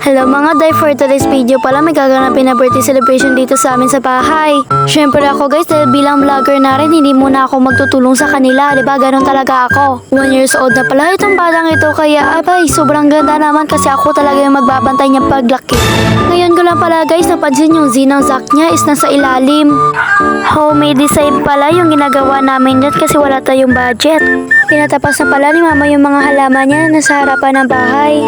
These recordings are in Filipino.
Hello mga day, for today's video pala may gaganapin na birthday celebration dito sa amin sa bahay. Syempre ako guys, dahil bilang vlogger na rin, hindi muna ako magtutulong sa kanila, diba? Ganon talaga ako. 1 years old na pala itong batang ito, kaya abay, sobrang ganda naman kasi ako talaga yung magbabantay niyang paglaki. Ngayon ko lang pala guys, napansin yung zinang Zack niya is nasa ilalim. Homemade design pala yung ginagawa namin dyan kasi wala tayong budget. Pinatapas na pala ni mama yung mga halaman niya na sa harapan ng bahay.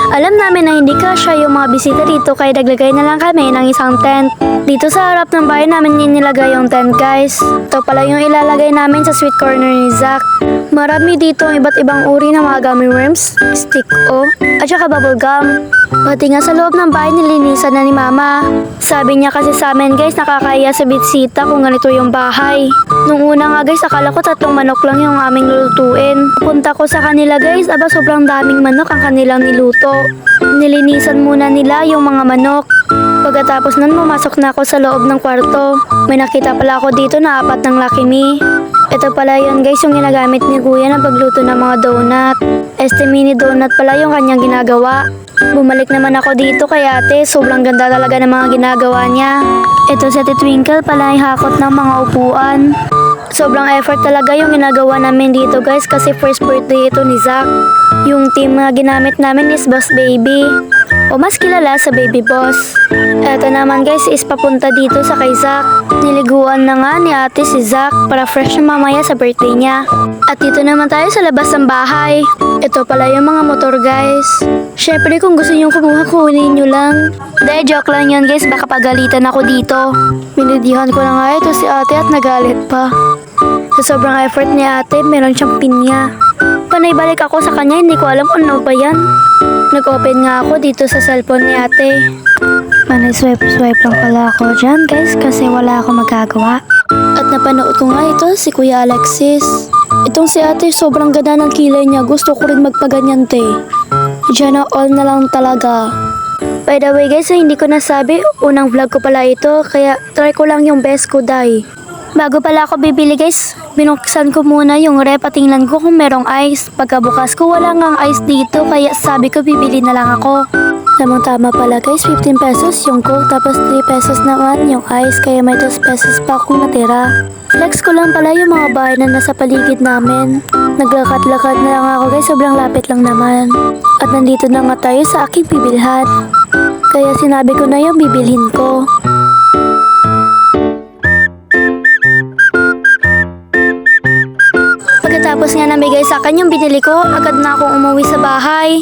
Alam namin na hindi kasya yung mga bisita dito kaya naglagay na lang kami ng isang tent. Dito sa harap ng bahay namin inilagay yung tent guys. Ito pala yung ilalagay namin sa sweet corner ni Zack. Marami dito ang iba't ibang uri ng mga gummy worms, stick at saka bubble gum. Pati nga sa loob ng bahay nilinisan na ni mama. Sabi niya kasi sa amin guys, nakakaya sa bisita kung ganito yung bahay. Nung una nga guys, akala ko 3 manok lang yung aming lulutuin. Punta ko sa kanila guys, aba sobrang daming manok ang kanilang niluto. Nilinisan muna nila yung mga manok. Pagkatapos nun, pumasok na ako sa loob ng kwarto. May nakita pala ako dito na 4 ng Lucky Me. Ito pala yun guys, yung ginagamit ni kuya na pagluto ng mga donut. Este mini donut pala yung kanyang ginagawa. Bumalik naman ako dito kay ate, sobrang ganda talaga ng mga ginagawa niya. Ito si Ate Twinkle pala ay hakot ng mga upuan. Sobrang effort talaga yung ginagawa namin dito guys kasi first birthday ito ni Zack. Yung team na ginamit namin is Boss Baby, o mas kilala sa Baby Boss. Eto naman guys is papunta dito sa kay Zack. Niliguan na nga ni ate si Zack para fresh na mamaya sa birthday niya. At dito naman tayo sa labas ng bahay. Ito pala yung mga motor guys. Syempre kung gusto nyo kumuha, kunin nyo lang. Dahil joke lang yun guys, baka pagalitan ako dito. Minidihan ko na nga ito si ate at nagalit pa. Sa sobrang effort ni ate, meron siyang pinya. Panay balik ako sa kanya, hindi ko alam kung ano ba yan. Nag-open nga ako dito sa cellphone ni ate. Panay swipe lang pala ako dyan guys kasi wala ako magagawa. At napanood ko nga ito si Kuya Alexis. Itong si ate sobrang ganda ng kilay niya, gusto ko rin magpaganyan te. Diyan na all na lang talaga. By the way guys, hindi ko nasabi, unang vlog ko pala ito kaya try ko lang yung best ko dai. Bago pala ako bibili guys, binuksan ko muna yung rep at tingnan ko kung merong ice. Pagkabukas ko wala ngang ice dito kaya sabi ko bibili na lang ako. Tama pala guys, 15 pesos yung coke tapos 3 pesos naman yung ice kaya may 2 pesos pa akong natira. Flex ko lang pala yung mga bahay na nasa paligid namin. Naglakad-lakad na lang ako guys, sobrang lapit lang naman. At nandito na nga tayo sa aking bibilhan. Kaya sinabi ko na yung bibilhin ko. Pagkatapos nga namigay sa akin yung binili ko, agad na akong umuwi sa bahay.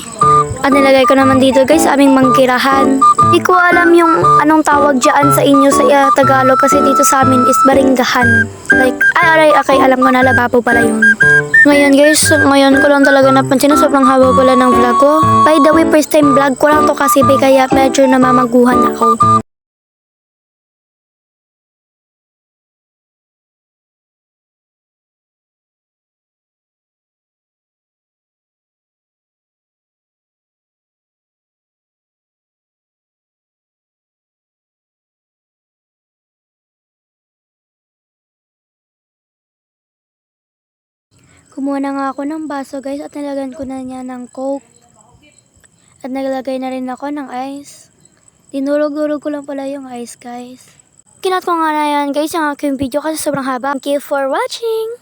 At nilagay ko naman dito guys sa aming mangkirahan. Hindi ko alam yung anong tawag dyan sa inyo sa Tagalog kasi dito sa amin is baringgahan. Like, okay, alam ko na, lababo pala yun. Ngayon guys, ngayon ko lang talaga napansin na sobrang haba pala ng vlog ko. By the way, first time vlog ko lang to kasi kaya medyo namamaguhan ako. Kumuha na nga ako ng baso guys at nilagyan ko na niya ng coke. At naglagay na rin ako ng ice. Dinurog-durog ko lang pala yung ice guys. Kinat ko nga na yan guys yung aking video kasi sobrang haba. Thank you for watching!